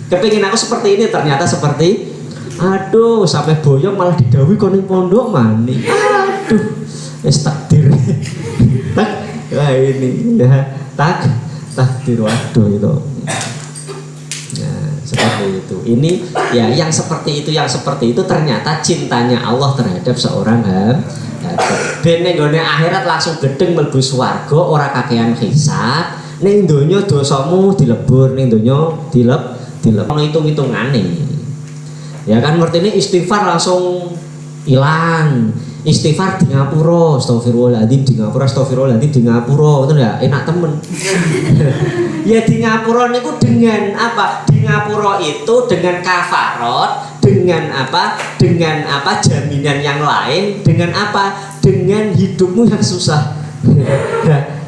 Kepengin aku seperti ini ternyata seperti aduh sampai boyong malah didhawuhi kon ning pondok mani. Aduh, wis takdir. Wah ini ya takdir waduh itu. Seperti itu. Ini ya yang seperti itu ternyata cintanya Allah terhadap seorang hamba. Ben ning gone akhirat langsung gedeng mlebu swarga ora kakean hisab. Ning donya dosamu dilebur, ning donya dilebur hitung-hitungane. Ya kan ngertine istighfar langsung hilang. Istighfar di ngapura, astagfirullahaladzim di ngapura, astagfirullahaladzim di ngapura, itu ya enak temen. Ya di ngapura niku dengan apa? Di ngapura itu dengan kafarot, dengan apa? Dengan apa? Jaminan yang lain, dengan apa? Dengan hidupmu yang susah.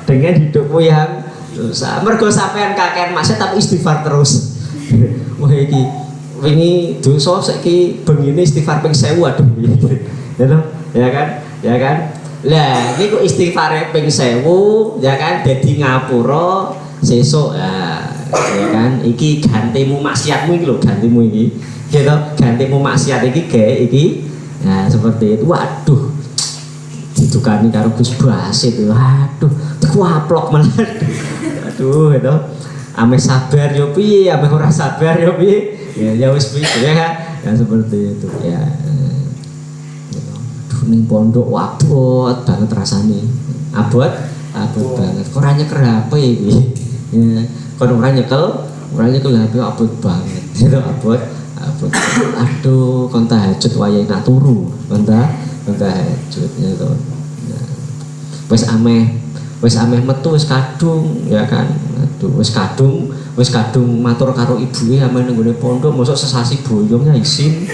Dengan hidupmu yang susah. Mergo sampean kakean maksiat tapi istighfar terus. Wah iki wingi dosa saiki bengine istighfar ping 1000 aduh. Ya kan lah ini kok istighfar ping 1000 ya kan dadi ngapura sesuk ya kan iki gantimu maksiatmu iki lho gantimu iki gitu gantimu maksiat iki gawe iki nah seperti itu. Waduh ditukani karo Gus Basit waduh dikuaplok malah aduh itu ame sabar yo piye ame ora sabar yo piye ya wis piye ya kan ya seperti itu ya. Ning pondok abot banget rasane. Abot banget. Kok ora nyeker HP iki. Ya, kon ora nyekel HP abot banget. Gitu abot. Aduh, kon tahajud wayahe nak turu. Kon tahajud gitu. Nah, wis ameh metu wis kadung ya kan. Aduh, wis kadung matur karo ibuke ameh ning gone pondok mosok sesasi boyongnya isin.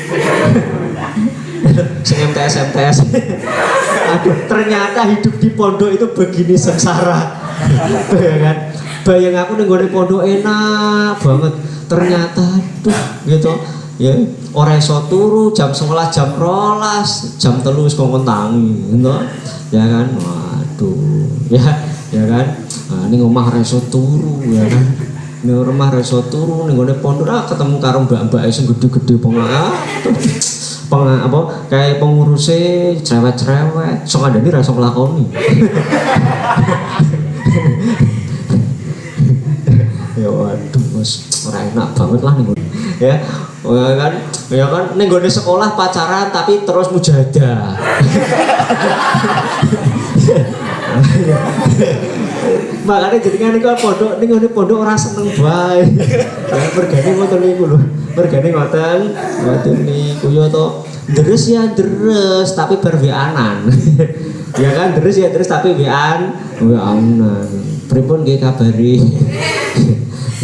MTS. Aduh, ternyata hidup di pondok itu begini sengsara. Bayang aku ning gone pondok enak banget. Ternyata tuh gitu ya. ora iso turu jam 11 jam 12 jam 3 wis kongkon tangi ngono ya kan. Waduh ya kan. Ning omah ora iso turu ya kan. Ning omah ora iso turu ning gone pondok ketemu karo mbak-mbak sing gede-gede apa kayak pengurusnya cerewet-cerewet sok ngandani ra iso nglakoni. Ya waduh bos ora enak banget lah nih ya kan ning gone sekolah pacaran tapi terus mujahadah. Makanya jenengan niku pondok ning ngene pondok ora seneng bae. Ya mergane ngoten niku lho. Mergane ngoten niku yo to. Deres ya deres tapi berweanan. Ya kan deres ya deres tapi weanan. Pripun nggih kabari?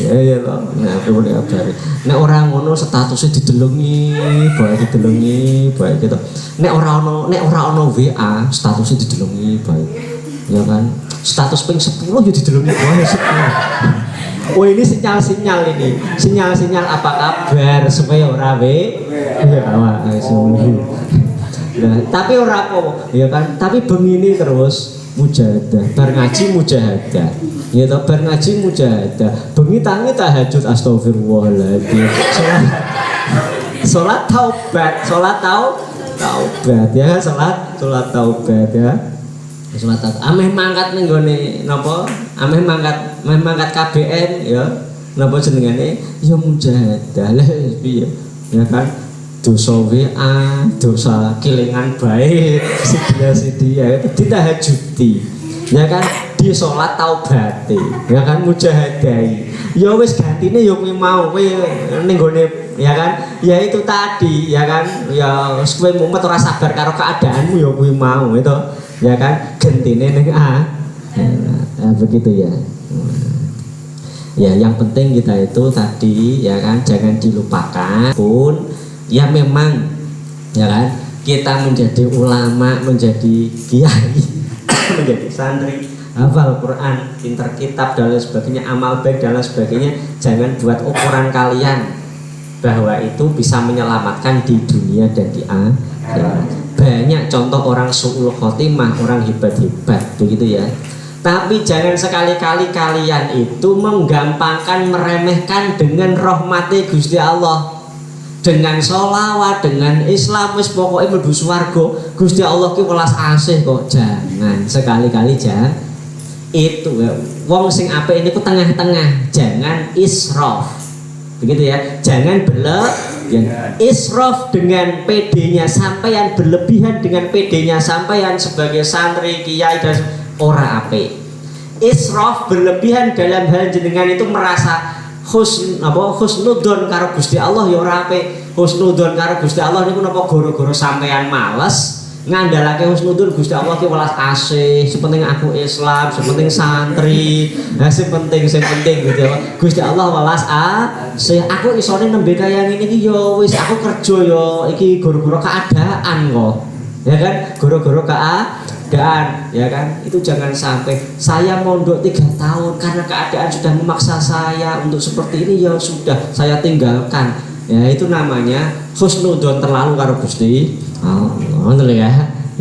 Ya to. Nah, pripun kabari? Nek ora ngono statusnya didelungi bae gitu. Nek ora ono WA statusnya didelungi bae. Ya kan? Status ping 10 ya didelungi bae 10. Oh ini sinyal-sinyal ini. Sinyal-sinyal apa kabar supaya ora nah, tapi ora apa ya kan? Tapi begini terus mujahadah, bar ngaji mujahadah. Ya toh bar ngaji mujahadah. Bengi tangi tahajud astagfirullahaladzim. Salat taubat ya, salat taubat ya. Salat ameh mangkat ning gone napa? Ameh mangkat KBN ya. Napa jenengane? Ya mujahadah. Lah piye? Ya kan? Dosa WA, dosa kelingan bae, sidia ditahajuti. Ya kan? Di salat taubate. Ya kan mujahadai. Ya wis gantine ya kuwi mau kowe ning gone ya kan? Ya itu tadi ya kan? Ya kowe mumet ora sabar karo keadaanmu ya kuwi mau itu. Ya kan gentine ning begitu ya. Ya yang penting kita itu tadi ya kan jangan dilupakan pun ya memang ya kan kita menjadi ulama, menjadi kiai, menjadi santri, hafal Quran, pintar kitab dan lain sebagainya, amal baik dan lain sebagainya, jangan buat ukuran kalian bahwa itu bisa menyelamatkan di dunia dan di akhirat. Banyak contoh orang su'ul khotimah, orang hebat-hebat begitu ya. Tapi jangan sekali-kali kalian itu menggampangkan, meremehkan dengan rahmati Gusti Allah. Dengan sholawat, dengan Islam wis pokoknya mlebu swarga. Gusti Allah ki welas asih kok. Jangan sekali-kali jangan itu ya. Wong sing apik niku tengah-tengah, jangan israf. Begitu ya, jangan berlebihan. Israf dengan PD-nya sampeyan, berlebihan dengan PD-nya sampeyan sebagai santri, kiai dan ora apik. Israf berlebihan dalam hal jenengan itu merasa husnudon karo Gusti Allah ya ora apik. Husnudon karo Gusti Allah niku napa gara-gara sampeyan males ngandalake husnudon Gusti Allah ki welas asih, sepenting aku Islam, sepenting santri, sepenting gitu ya. Gusti Allah welas asih, aku isone nembe kaya ngene iki ya wis aku kerja ya iki gara-gara keadaan kok. Ya kan? Gara-gara keadaan, ya kan? Itu jangan sampai saya mondok 3 tahun karena keadaan sudah memaksa saya untuk seperti ini ya sudah saya tinggalkan. Ya itu namanya husnudon terlalu karo Gusti Allah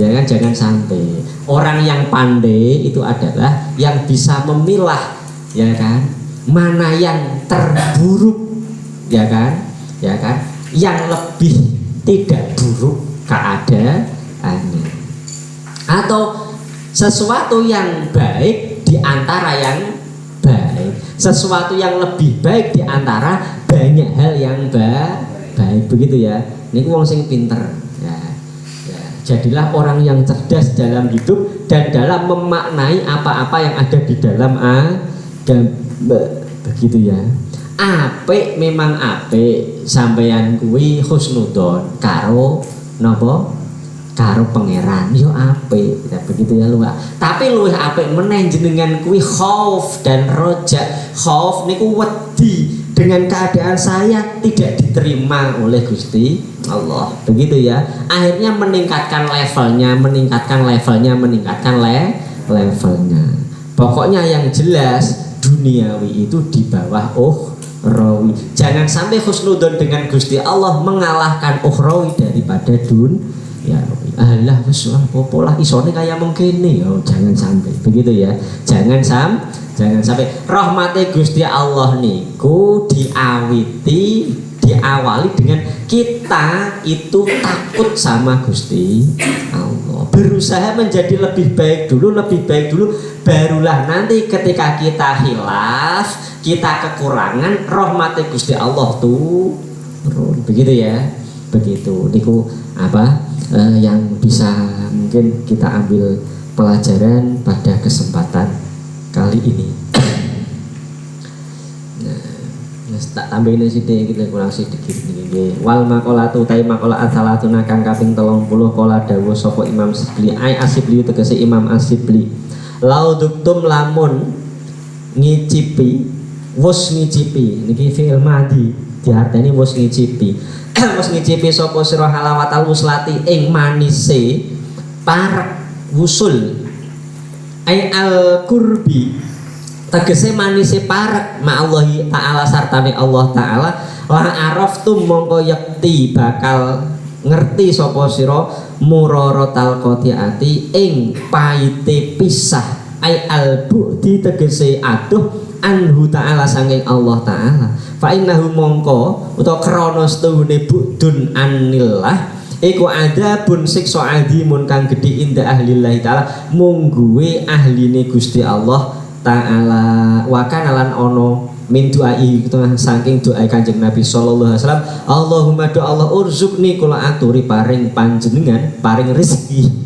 ya kan jangan sampai. Orang yang pandai itu adalah yang bisa memilah ya kan mana yang terburuk ya kan yang lebih tidak buruk keadaannya atau sesuatu yang baik di antara yang baik, sesuatu yang lebih baik di antara banyak hal yang baik begitu ya. Ini wong sing pinter ya. Jadilah orang yang cerdas dalam hidup dan dalam memaknai apa-apa yang ada di dalam begitu ya. Apik memang apik sampeyan kuwi husnudon karo napa? Karo pangeran yo apik ya begitu ya lu. Tapi luwih apik meneh jenengan kuwi khauf dan roja. Khauf niku wedi dengan keadaan saya tidak diterima oleh Gusti Allah begitu ya. Akhirnya meningkatkan levelnya. Pokoknya yang jelas duniawi itu di bawah rawi. Jangan sampai husnudzon dengan Gusti Allah mengalahkan ukhrawi daripada ya alah wis opo lah isone kaya mengkene. Oh, jangan sampai begitu ya. Jangan sampai rahmate Gusti Allah niku diawali dengan kita itu takut sama Gusti Allah, berusaha menjadi lebih baik dulu, barulah nanti ketika kita hilaf, kita kekurangan, rahmat Gusti Allah tuh begitu ya, begitu niku apa yang bisa mungkin kita ambil pelajaran pada kesempatan kali ini. Tak tambahin sithik kita kurang sedikit niki. Wal maqalatu ta maqala asalatuna kang kaping 30 kala dawuh sapa Imam Sibli ai Asibli tegese Imam Asibli. Lauduktum lamun ngicipi wus ngicipi niki fi'il madhi diarteni wus ngicipi. Wus ngicipi sapa sira halawatal wuslati ing manise parek wusul ai al qurbi tegese manise parek ma'allahi ta'ala sartane Allah ta'ala la araftum mongko yakti bakal ngerti sapa sira muraratal qati'ati ing paite pisah ai al bu'di tegese aduh anhu ta'ala sanging Allah ta'ala fa innahu mongko utawa krana setuhune bu'dun anillah iku adabun siksa adimun kang gedhe inda ahlillahi ta'ala mungguwe ahline Gusti Allah ta'ala wa kana lan ono min du'ai saking doa Kanjeng Nabi sallallahu alaihi wasallam Allahumma do Allah urzuqni kula aturi paring panjenengan paring rezeki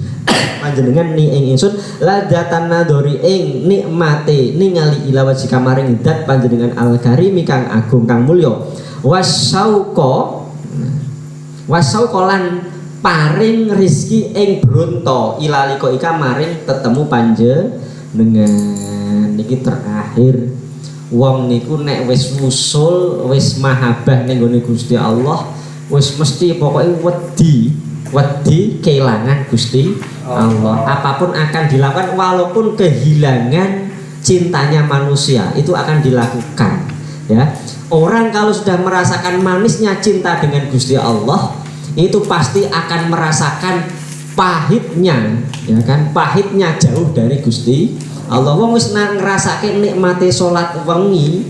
panjenengan ni ing ingsun ladatan nadori ing nikmate ningali ila wajika maring dat panjenengan al-karimi kang agung kang mulya wasauqa lan paring rezeki ing bronto ilaliko ika maring tetemu panjenengan. Niki terakhir wong niku nek wis wusul wis mahabbah ning gone Gusti Allah wis mesti pokoknya wedi kehilangan Gusti Allah. Apapun akan dilakukan walaupun kehilangan cintanya manusia itu akan dilakukan ya. Orang kalau sudah merasakan manisnya cinta dengan Gusti Allah itu pasti akan merasakan pahitnya ya kan, pahitnya jauh dari Gusti Allah. Wong wis ngrasake nikmate salat wengi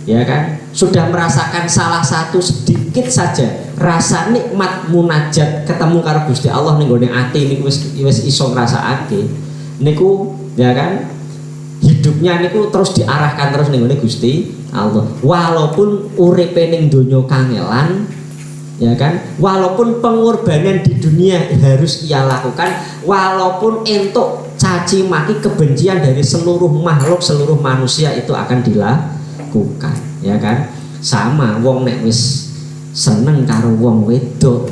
ya kan, sudah merasakan salah satu sedikit saja rasa nikmat munajat ketemu karo Gusti Allah ning gone ati niku wis iso ngrasakake niku ya kan, hidupnya niku terus diarahkan terus ning gone Gusti Allah walaupun uripe ning donya kangelan ya kan, walaupun pengorbanan di dunia harus ia lakukan, walaupun entuk caci maki kebencian dari seluruh makhluk seluruh manusia itu akan dilakukan ya kan. Sama wong nek wis seneng karo wong wedok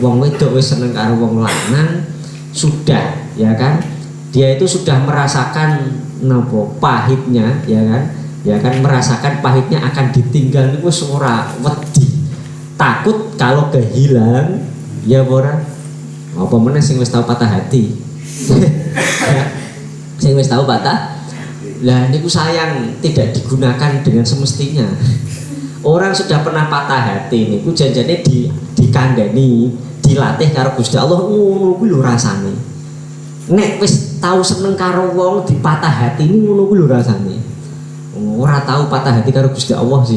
wis seneng karo wong lanang sudah ya kan, dia itu sudah merasakan nopo pahitnya ya kan merasakan pahitnya akan ditinggal niku ora wedi takut kalau kehilang ya ora apa meneh sing wis tau patah hati sing wis tahu patah lah niku sayang tidak digunakan dengan semestinya. Orang sudah pernah patah hati niku janjane dikandani dilatih karo Gusti Allah ngono kuwi lho rasane. Nek wis tahu seneng karo wong dipatah hati ini ngono kuwi lho rasane. Ora tahu patah hati karo Gusti Allah sih.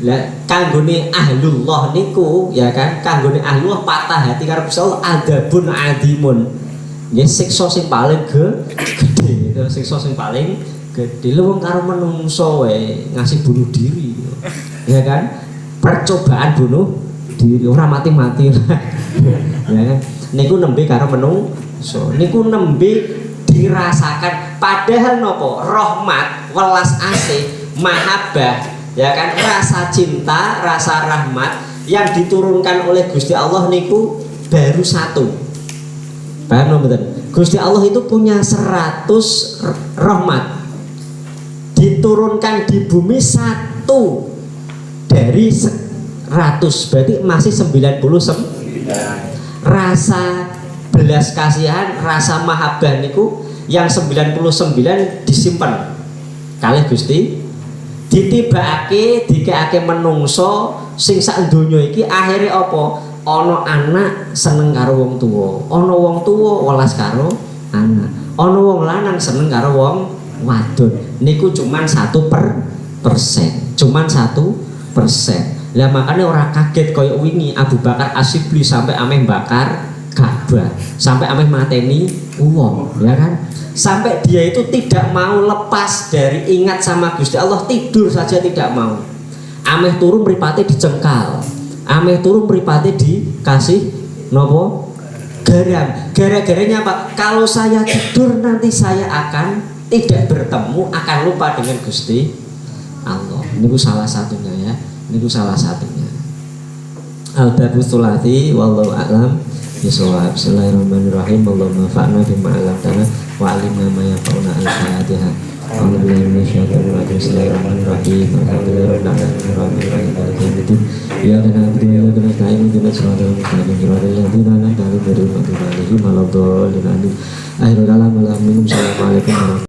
Lah kanggone ahlullah niku ya kan, kanggone ahlullah patah hati karo Gusti Allah adabun adimun. Ya siksa sing paling gede, siksa sing paling gede. Lu wong karo menungso wae ngasih bunuh diri. Ya kan? Percobaan bunuh diri ora mati-mati. Ya kan? Niku nembe karo menungso. Niku nembe dirasakan padahal nopo? Rahmat, welas asih, mahabbah, ya kan? Rasa cinta, rasa rahmat yang diturunkan oleh Gusti Allah niku baru satu. Paham betul? Gusti Allah itu punya 100 rahmat diturunkan di bumi 1 dari 100 berarti masih 99. Rasa belas kasihan, rasa mahabbah niku yang 99 disimpan kalih Gusti ditibakake dikekake menungso sing sak donya iki akhire apa? Ana anak seneng karo wong tuwa, ana wong tuwa welas karo anak, ana wong lanang seneng karo wong wadon. Niku cuman 1%, cuman 1%. Lah makanya orang kaget kaya wingi Abu Bakar As-Siddiq sampai ameh bakar Ka'bah, sampai ameh mateni wong, ya kan? Sampai dia itu tidak mau lepas dari ingat sama Gusti Allah, tidur saja tidak mau. Ameh turun mripate dicengkal, ameh turun mripate dikasih nopo garam. Gara-garanya apa? Kalau saya tidur nanti saya akan tidak bertemu, akan lupa dengan Gusti Allah. Ini salah satunya ya. Ini salah satunya. Al-Babu Sulati wallahu a'lam bishawab. Bismillahirrahmanirrahim. Allahumma fa'na bima 'allamtana wa 'allimna ma yanfa'una. Al-Fatihah. A'udzubillahi minasyaitonir rajim. Bismillahirrahmanirrahim. Alhamdulillahirabbil alamin. Ya kana abdi ya kana nasta'in ihdinas siratal mustaqim siratal ladzina an'amta 'alaihim ghairil maghdubi 'alaihim waladdallin. Akhirul kalam. Assalamualaikum warahmatullahi wabarakatuh.